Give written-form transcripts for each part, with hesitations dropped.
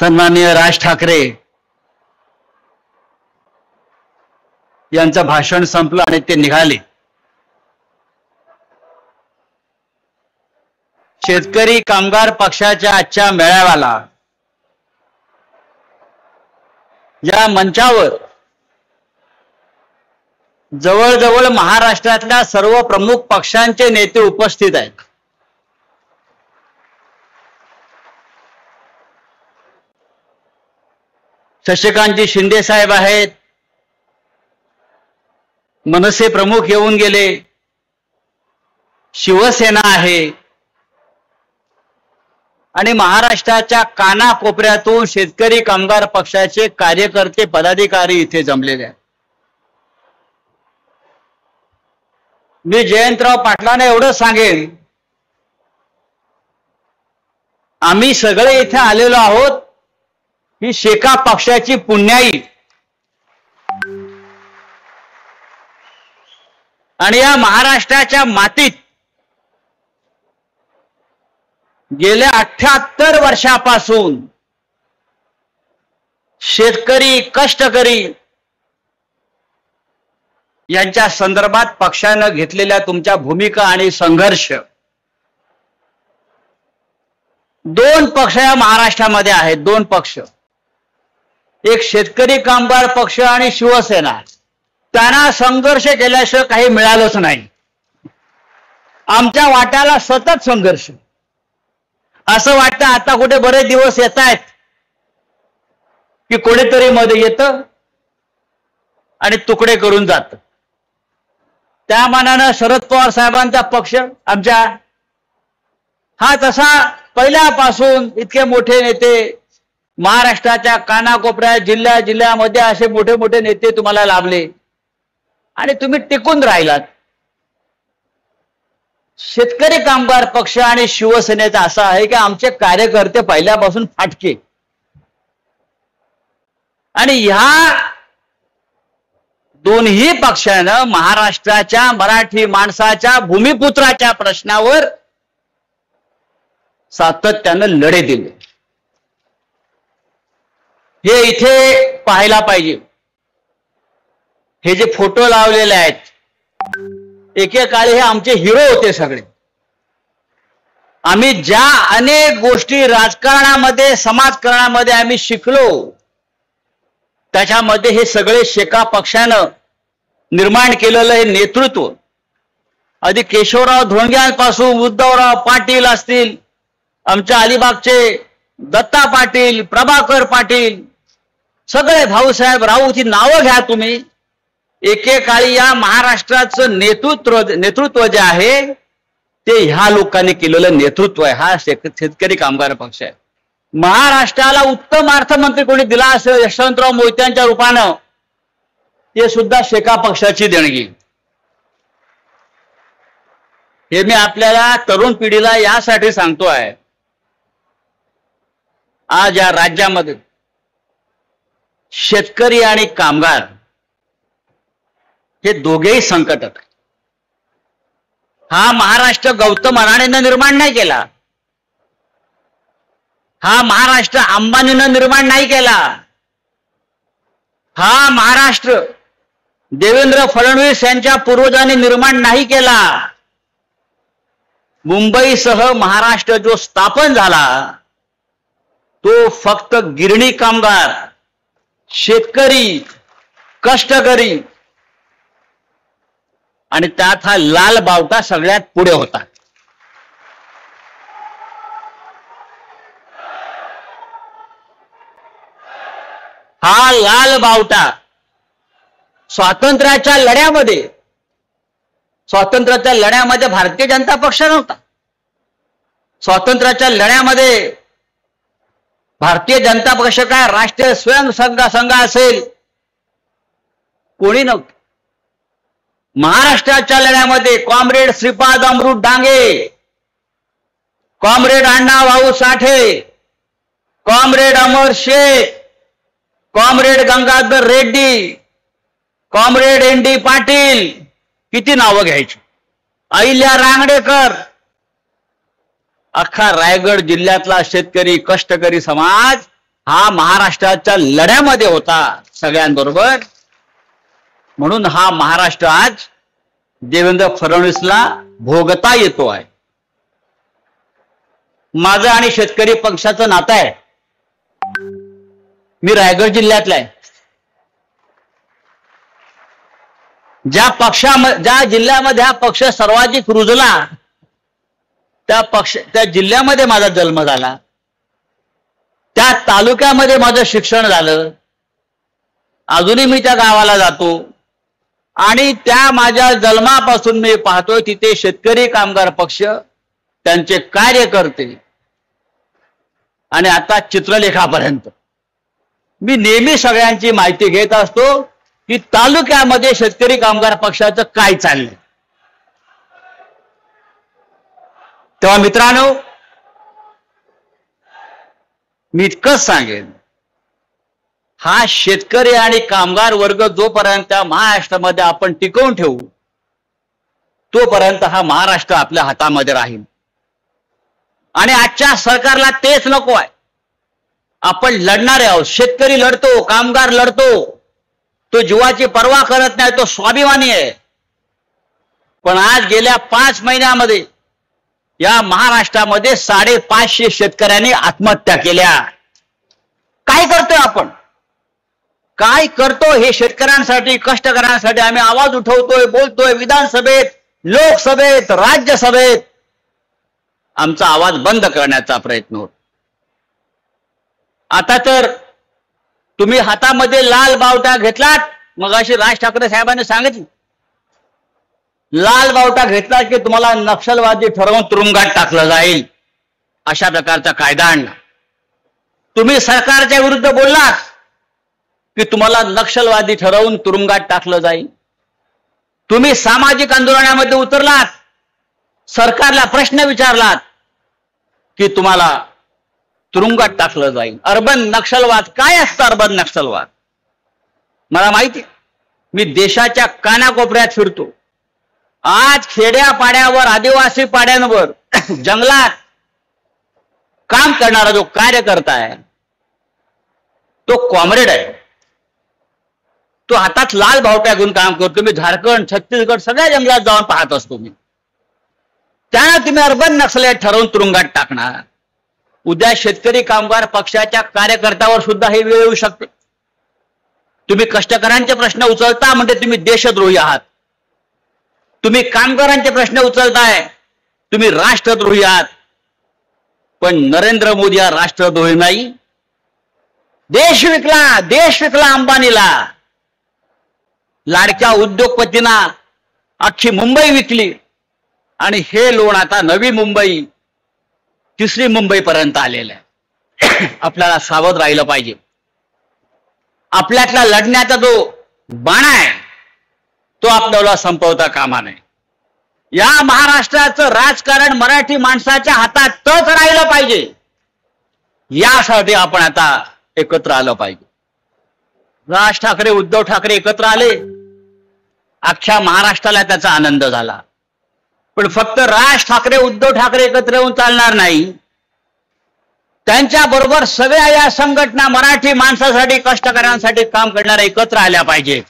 सन्माननीय राज ठाकरे यांचं भाषण संपलं आणि ते निघाले. शेतकरी कामगार पक्षाच्या आजच्या मेळाव्याला या मंचावर जवळजवळ महाराष्ट्रातल्या सर्व प्रमुख पक्षांचे नेते उपस्थित आहेत. शशिकांतजी शिंदे साहेब आहेत, मनसे प्रमुख येऊन गेले, शिवसेना आहे आणि महाराष्ट्राच्या कानाकोपऱ्यातून शेतकरी कामगार पक्षाचे कार्यकर्ते पदाधिकारी इथे जमलेले आहेत. मी जयंतराव पाटलांना एवढं सांगेन, आम्ही सगळे इथे आलेलो आहोत ही शेका पक्षाची पुण्याई आणि या महाराष्ट्राच्या मातीत गेल्या 78 वर्षापासून शेतकरी कष्टकरी यांच्या संदर्भात पक्षानं घेतलेल्या तुमच्या भूमिका आणि संघर्ष, दोन पक्ष या महाराष्ट्रामध्ये आहेत. दोन पक्ष, एक शेतकरी कामगार पक्ष आणि शिवसेना. त्यांना संघर्ष केल्याशिवाय काही मिळालंच नाही. आमच्या वाट्याला सतत संघर्ष. असं वाटतं आता कुठे बरेच दिवस येत आहेत की कोणीतरी मध्ये येतं आणि तुकडे करून जातं. त्या मानानं शरद पवार साहेबांचा पक्ष आमच्या हा तसा पहिल्यापासून इतके मोठे नेते महाराष्ट्राच्या कानाकोपऱ्यात जिल्ह्यामध्ये असे मोठे मोठे नेते तुम्हाला लाभले आणि तुम्ही टिकून राहिलात. शेतकरी कामगार पक्ष आणि शिवसेनेचा असा आहे की आमचे कार्यकर्ते पहिल्यापासून फाटके आणि ह्या दोन्ही पक्षानं महाराष्ट्राच्या मराठी माणसाच्या भूमिपुत्राच्या प्रश्नावर सातत्यानं लढे दिले. हे इथे पाहायला पाहिजे. हे जे फोटो लावलेले आहेत, एकेकाळी हे आमचे हिरो होते सगळे. आम्ही ज्या अनेक गोष्टी राजकारणामध्ये समाजकारणामध्ये आम्ही शिकलो त्याच्यामध्ये हे सगळे शेका पक्षानं निर्माण केलेलं हे नेतृत्व, आधी केशवराव धोंडग्यांपासून उद्धवराव पाटील असतील, आमच्या अलिबागचे दत्ता पाटील, प्रभाकर पाटील, सगळे भाऊसाहेब राऊत ही नावं घ्या तुम्ही. एकेकाळी या महाराष्ट्राचं नेतृत्व जे आहे ते ह्या लोकांनी केलेलं नेतृत्व आहे. हा शेतकरी कामगार पक्ष आहे. महाराष्ट्राला उत्तम अर्थमंत्री कोणी दिला असेल यशवंतराव मोहित्यांच्या रूपानं, ते सुद्धा शेका पक्षाची देणगी. हे मी आपल्याला तरुण पिढीला यासाठी सांगतोय, आज या राज्यामध्ये शेतकरी आणि कामगार हे दोघेही संकटात आहेत. हा महाराष्ट्र गौतम अडाणीनं निर्माण नाही केला. हा महाराष्ट्र अंबानीनं निर्माण नाही केला. हा महाराष्ट्र देवेंद्र फडणवीस यांच्या पूर्वजांनी निर्माण नाही केला. मुंबईसह महाराष्ट्र जो स्थापन झाला तो फक्त गिरणी कामगार, शेतकरी, कष्टकरी आणि त्यात हा लाल बावटा सगळ्यात पुढे होता. हा लाल बावटा स्वातंत्र्याच्या लढ्यामध्ये भारतीय जनता पक्ष नव्हता. स्वातंत्र्याच्या लढ्यामध्ये भारतीय जनता पक्ष काय राष्ट्रीय स्वयंसेवक संघ असेल कोणी नव्हतं. महाराष्ट्राच्या लढ्यामध्ये comrade Shripad Amrit Dange, comrade Annabhau Sathe, comrade Amar Shaikh, comrade Gangadhar Reddy, comrade N D. Patil, किती नावं घ्यायची, अहिल्या रांगडेकर. अख्खा रायगड जिल्ह्यातला शेतकरी कष्टकरी समाज हा महाराष्ट्राच्या लढ्यामध्ये होता सगळ्यांबरोबर, म्हणून हा महाराष्ट्र आज देवेंद्र फडणवीसला भोगता येतो आहे. माझं आणि शेतकरी पक्षाचं नातं आहे. मी रायगड जिल्ह्यातला आहे. ज्या जिल्ह्यामध्ये हा पक्ष सर्वाधिक रुजला त्या जिल्ह्यामध्ये माझा जन्म झाला, त्या तालुक्यामध्ये माझं शिक्षण झालं. अजूनही मी त्या गावाला जातो आणि त्या माझ्या जन्मापासून मी पाहतोय तिथे शेतकरी कामगार पक्ष, त्यांचे कार्यकर्ते आणि आता चित्रलेखापर्यंत मी नेहमी सगळ्यांची माहिती घेत असतो की तालुक्यामध्ये शेतकरी कामगार पक्षाचं काय चाललंय. तेव्हा मित्रांनो, मी इतकंच सांगेन, हा शेतकरी आणि कामगार वर्ग जोपर्यंत महाराष्ट्रामध्ये आपण टिकवून ठेवू तोपर्यंत हा महाराष्ट्र आपल्या हातामध्ये राहील. आणि आजच्या सरकारला तेच नको आहे. आपण लढणारे आहोत. शेतकरी लढतो, कामगार लढतो, तो जीवाची पर्वा करत नाही, तो स्वाभिमानी आहे. पण आज गेल्या 5 महिन्यामध्ये या महाराष्ट्रामध्ये 550 शेतकऱ्यांनी आत्महत्या केल्या. काय करतोय आपण? काय करतो? हे शेतकऱ्यांसाठी, कष्टकऱ्यांसाठी आम्ही आवाज उठवतोय, बोलतोय विधानसभेत, लोकसभेत, राज्यसभेत. आमचा आवाज बंद करण्याचा प्रयत्न होतो. आता तर तुम्ही हातामध्ये लाल बावटा घेतलात. मगाशी राज ठाकरे साहेबांनी सांगितलं, लाल बावटा घेतला की तुम्हाला नक्षलवादी ठरवून तुरुंगात टाकलं जाईल, अशा प्रकारचा कायदा आणला. तुम्ही सरकारच्या विरुद्ध बोललात की तुम्हाला नक्षलवादी ठरवून तुरुंगात टाकलं जाईल. तुम्ही सामाजिक आंदोलनामध्ये उतरलात, सरकारला प्रश्न विचारलात की तुम्हाला तुरुंगात टाकलं जाईल. अर्बन नक्षलवाद काय असतं? अर्बन नक्षलवाद मला माहिती. मी देशाच्या कानाकोपऱ्यात फिरतो. आज खेड्यापाड्यावर, आदिवासी पाड्यांवर, जंगलात काम करणारा जो कार्यकर्ता आहे तो कॉम्रेड आहे. तो हातात लाल बावट्या घेऊन काम करतो. मी झारखंड, छत्तीसगड सगळ्या जंगलात जाऊन पाहत असतो. मी त्यांना तुम्ही अर्बन नक्षली ठरवून तुरुंगात टाकणार. उद्या शेतकरी कामगार पक्षाच्या कार्यकर्त्यावर सुद्धा हे वेळ येऊ शकते. तुम्ही कष्टकऱ्यांचे प्रश्न उचलता म्हणजे तुम्ही देशद्रोही आहात. तुम्ही कामगारांचे प्रश्न उचलताय, तुम्ही राष्ट्रद्रोही आहात. पण नरेंद्र मोदी हा राष्ट्रद्रोही नाही. देश विकला अंबानीला. लाडक्या उद्योगपतींना अख्खी मुंबई विकली आणि हे लोण आता नवी मुंबई, तिसरी मुंबईपर्यंत आलेलं आहे. आपल्याला सावध राहिलं पाहिजे. आपल्यातला लढण्याचा जो बाणा आहे तो आपल्याला संपवता कामा नये. या महाराष्ट्राचं राजकारण मराठी माणसाच्या हातातच राहिलं पाहिजे. यासाठी आपण आता एकत्र आलं पाहिजे. राज ठाकरे, उद्धव ठाकरे एकत्र आले, अख्ख्या महाराष्ट्राला त्याचा आनंद झाला. पण फक्त राज ठाकरे, उद्धव ठाकरे एकत्र येऊन चालणार नाही. त्यांच्या बरोबर सगळ्या या संघटना मराठी माणसासाठी, कष्टकऱ्यांसाठी काम करणाऱ्या एकत्र आल्या पाहिजे.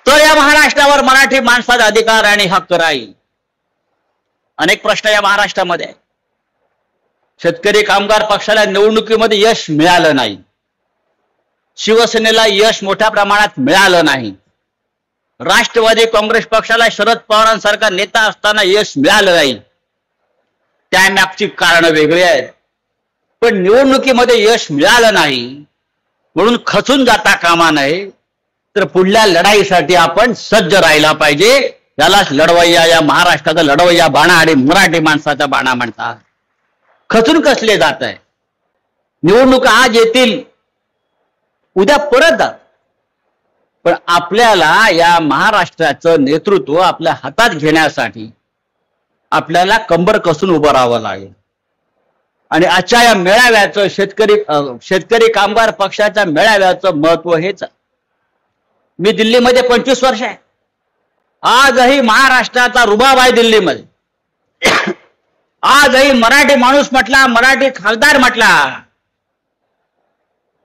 तर या महाराष्ट्रावर मराठी माणसाचा अधिकार आणि हक्क राहील. अनेक प्रश्न या महाराष्ट्रामध्ये आहेत. शेतकरी कामगार पक्षाला निवडणुकीमध्ये यश मिळालं नाही. शिवसेनेला यश मोठ्या प्रमाणात मिळालं नाही. राष्ट्रवादी काँग्रेस पक्षाला शरद पवारांसारखा नेता असताना यश मिळालं नाही. त्यामागची कारणं वेगळी आहेत. पण निवडणुकीमध्ये यश मिळालं नाही म्हणून खचून जाता कामा नये. तर पुढल्या लढाईसाठी आपण सज्ज राहिला पाहिजे. यालाच लढवय्या, या महाराष्ट्राचा लढवय्या बाणा आणि मराठी माणसाचा बाणा म्हणतात. खचून कसले जात आहे. निवडणुका आज येतील, उद्या परत जात. पण आपल्याला या महाराष्ट्राचं नेतृत्व आपल्या हातात घेण्यासाठी आपल्याला कंबर कसून उभं राहावं लागेल. आणि आजच्या या मेळाव्याचं, शेतकरी कामगार पक्षाच्या मेळाव्याचं महत्व हेच. मी दिल्लीमध्ये 25 वर्ष आहे. आजही महाराष्ट्राचा रुबाब आहे दिल्लीमध्ये. आजही मराठी माणूस म्हटला, मराठी खासदार म्हटला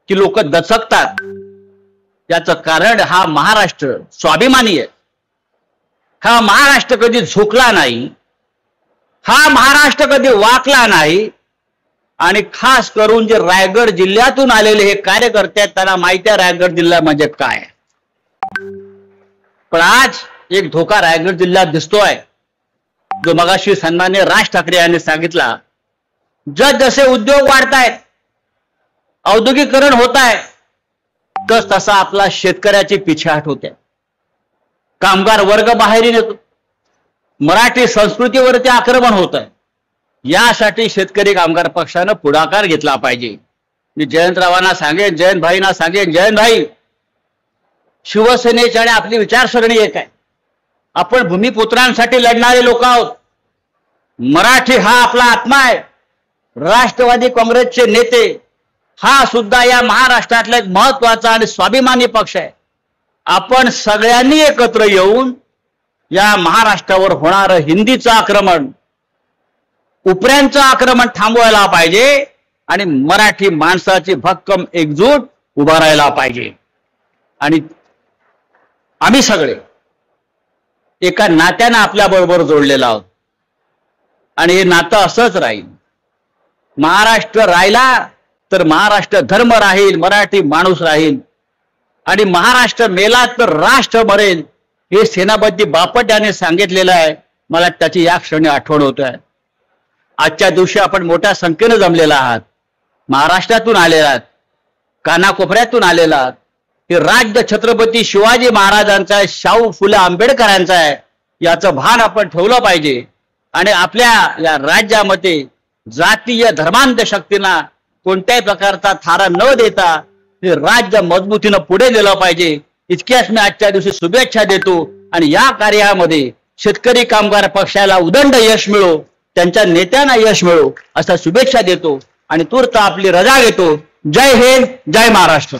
की लोक दचकतात, याचं कारण हा महाराष्ट्र स्वाभिमानी आहे. हा महाराष्ट्र कधी झुकला नाही, हा महाराष्ट्र कधी वाकला नाही. आणि खास करून जे रायगड जिल्ह्यातून आलेले हे कार्यकर्ते आहेत त्यांना माहिती आहे रायगड जिल्हा म्हणजे काय. पण आज एक धोका रायगड जिल्ह्यात दिसतोय, जो मगाशी सन्माननीय राज ठाकरे यांनी सांगितला. जसे उद्योग वाढतायत, औद्योगिकरण होत आहे, तसा आपला शेतकऱ्याची पिछेहाट होते. कामगार वर्ग बाहेर येतो, मराठी संस्कृतीवरती आक्रमण होत आहे. यासाठी शेतकरी कामगार पक्षानं पुढाकार घेतला पाहिजे. मी जयंतरावांना सांगेन, जयंतभाईंना सांगेन, जयंतभाई, शिवसेनेची आणि आपली विचारसरणी एक आहे. आपण भूमिपुत्रांसाठी लढणारे लोक आहोत. मराठी हा आपला आत्मा आहे. राष्ट्रवादी काँग्रेसचे नेते हा सुद्धा या महाराष्ट्रातला एक महत्वाचा आणि स्वाभिमानी पक्ष आहे. आपण सगळ्यांनी एकत्र येऊन या महाराष्ट्रावर होणारं हिंदीचं आक्रमण, उपऱ्यांचं आक्रमण थांबवायला पाहिजे आणि मराठी माणसाची भक्कम एकजूट उभारायला पाहिजे. आणि आम्ही सगळे एका नात्यानं आपल्या बरोबर जोडलेलो आहोत आणि हे नातं असंच राहील. महाराष्ट्र राहिला तर महाराष्ट्र धर्म राहील, मराठी माणूस राहील. आणि महाराष्ट्र मेला तर राष्ट्र मरेल, हे सेनापती बापट याने सांगितलेलं आहे. मला त्याची या क्षणी आठवण होत आहे. आजच्या दिवशी आपण मोठ्या संख्येने जमलेला आहात, महाराष्ट्रातून आलेला आहात, कानाकोपऱ्यातून आलेला आहात. हे राज्य छत्रपती शिवाजी महाराजांचा आहे, शाहू फुले आंबेडकरांचा आहे. याचं भान आपण ठेवलं पाहिजे. आणि आपल्या या राज्यामध्ये जातीय धर्मांध शक्तींना कोणत्याही प्रकारचा थारा न देता हे राज्य मजबूतीनं पुढे नेलं पाहिजे. इतक्याच मी आजच्या दिवशी शुभेच्छा देतो. आणि या कार्यामध्ये शेतकरी कामगार पक्षाला उदंड यश मिळो, त्यांच्या नेत्यांना यश मिळो अशा शुभेच्छा देतो आणि तूर्त आपली रजा घेतो. जय हिंद, जय महाराष्ट्र.